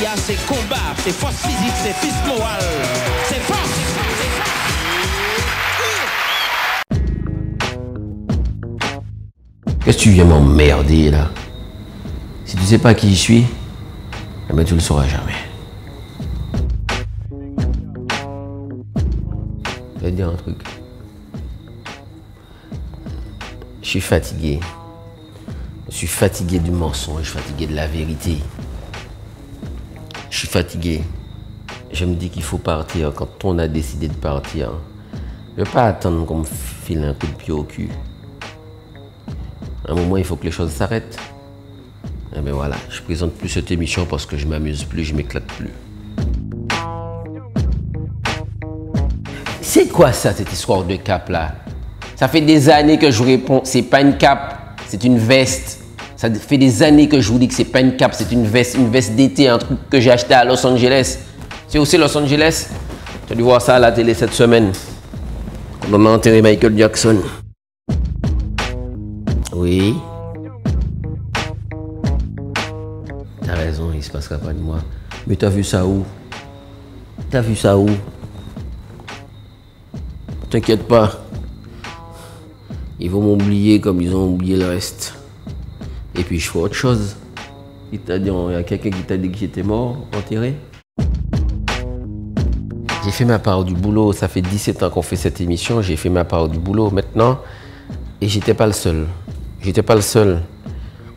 vie, c'est combat, c'est force physique, c'est force morale, c'est force. Qu'est-ce que tu viens m'emmerder là? Si tu sais pas qui je suis, eh ben, tu le sauras jamais. Je vais te dire un truc. Je suis fatigué. Je suis fatigué du mensonge, je suis fatigué de la vérité. Je suis fatigué. Je me dis qu'il faut partir quand on a décidé de partir. Je ne vais pas attendre qu'on me file un coup de pied au cul. À un moment, il faut que les choses s'arrêtent. Et bien voilà, je présente plus cette émission parce que je m'amuse plus, je m'éclate plus. C'est quoi ça, cette histoire de cape là? Ça fait des années que je vous réponds, c'est pas une cape, c'est une veste. Ça fait des années que je vous dis que c'est pas une cape, c'est une veste d'été, un truc que j'ai acheté à Los Angeles. C'est aussi Los Angeles. Tu as dû voir ça à la télé cette semaine. Quand on a enterré Michael Jackson. Oui. T'as raison, il se passera pas de moi. Mais t'as vu ça où? T'as vu ça où? T'inquiète pas. Ils vont m'oublier comme ils ont oublié le reste. Et puis je ferai autre chose. Il y a quelqu'un qui t'a dit que j'étais mort, enterré. J'ai fait ma part du boulot. Ça fait 17 ans qu'on fait cette émission. J'ai fait ma part du boulot maintenant. Et j'étais pas le seul. J'étais pas le seul.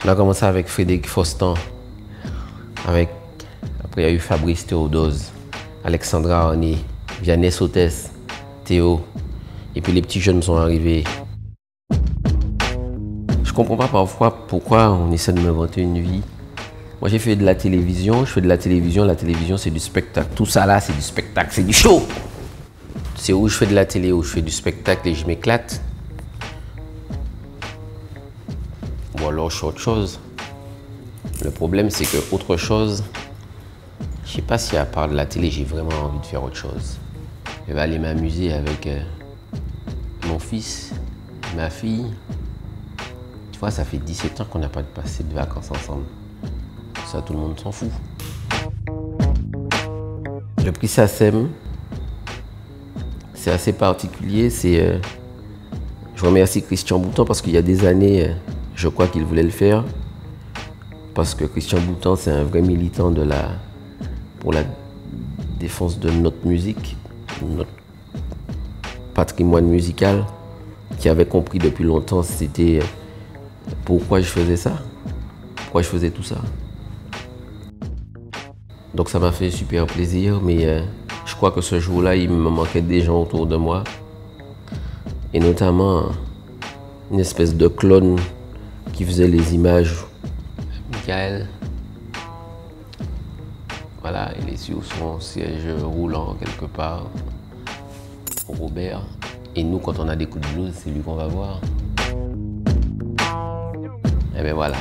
On a commencé avec Frédéric Fostan. Après, il y a eu Fabrice Théodose, Alexandra Arnay, Vianney Sotès, Théo. Et puis les petits jeunes sont arrivés. Je comprends pas parfois pourquoi on essaie de m'inventer une vie. Moi j'ai fait de la télévision, je fais de la télévision c'est du spectacle. Tout ça là c'est du spectacle, c'est du show. C'est où je fais de la télé, où je fais du spectacle et je m'éclate. Ou alors je fais autre chose. Le problème c'est que autre chose, je sais pas si à part de la télé j'ai vraiment envie de faire autre chose. Je vais aller m'amuser avec mon fils, ma fille. Tu vois, ça fait 17 ans qu'on n'a pas passé de vacances ensemble. Ça, tout le monde s'en fout. Le prix SACEM, c'est assez particulier. Je remercie Christian Boutan parce qu'il y a des années, je crois qu'il voulait le faire. Parce que Christian Boutan, c'est un vrai militant pour la défense de notre musique, notre patrimoine musical, qui avait compris depuis longtemps c'était pourquoi je faisais ça, pourquoi je faisais tout ça. Donc ça m'a fait super plaisir, mais je crois que ce jour-là, il me manquait des gens autour de moi. Et notamment une espèce de clone qui faisait les images. Michael. Voilà, il est sur son siège roulant quelque part. Robert. Et nous, quand on a des coups de blues, c'est lui qu'on va voir. Et bien voilà,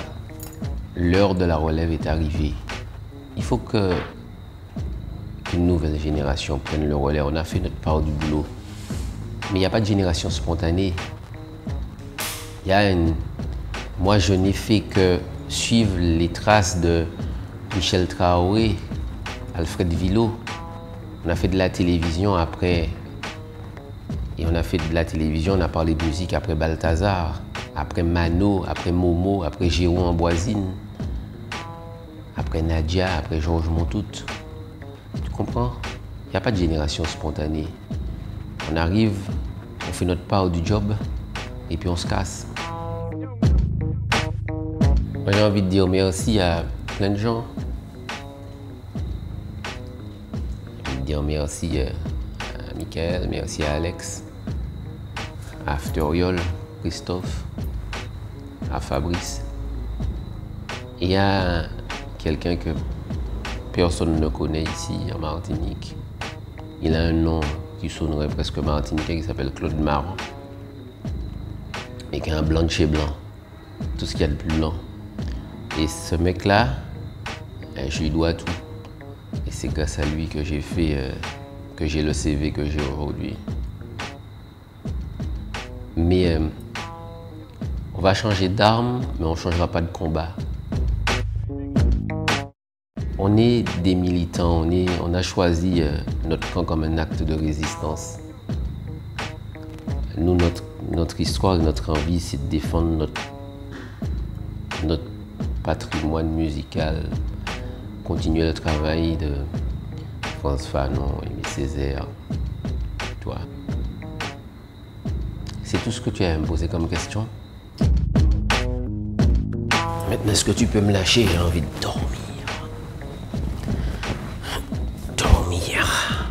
l'heure de la relève est arrivée. Il faut qu'une nouvelle génération prenne le relais. On a fait notre part du boulot. Mais il n'y a pas de génération spontanée. Moi, je n'ai fait que suivre les traces de Michel Traoré, Alfred Villot. On a fait de la télévision après. Et on a fait de la télévision, on a parlé de musique après Balthazar, après Mano, après Momo, après Jérôme Amboisine, après Nadia, après Georges Montout. Tu comprends? Il n'y a pas de génération spontanée. On arrive, on fait notre part du job et puis on se casse. Moi, j'ai envie de dire merci à plein de gens. J'ai envie de dire merci à Michael, merci à Alex, à Afteriol, Christophe, à Fabrice. Et il y a quelqu'un que personne ne connaît ici en Martinique. Il a un nom qui sonnerait presque martiniquais, qui s'appelle Claude Marron. Et qui a un blanc de chez blanc. Tout ce qu'il y a de plus blanc. Et ce mec-là, je lui dois tout. Et c'est grâce à lui que j'ai fait, que j'ai le CV que j'ai aujourd'hui. Mais on va changer d'arme, mais on ne changera pas de combat. On est des militants, on a choisi notre camp comme un acte de résistance. Nous, notre histoire et notre envie, c'est de défendre notre patrimoine musical, continuer le travail de Frantz Fanon, Aimé Césaire, toi. C'est tout ce que tu as à me poser comme question. Maintenant, est-ce que tu peux me lâcher? J'ai envie de dormir. Dormir.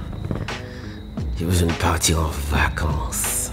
J'ai besoin de partir en vacances.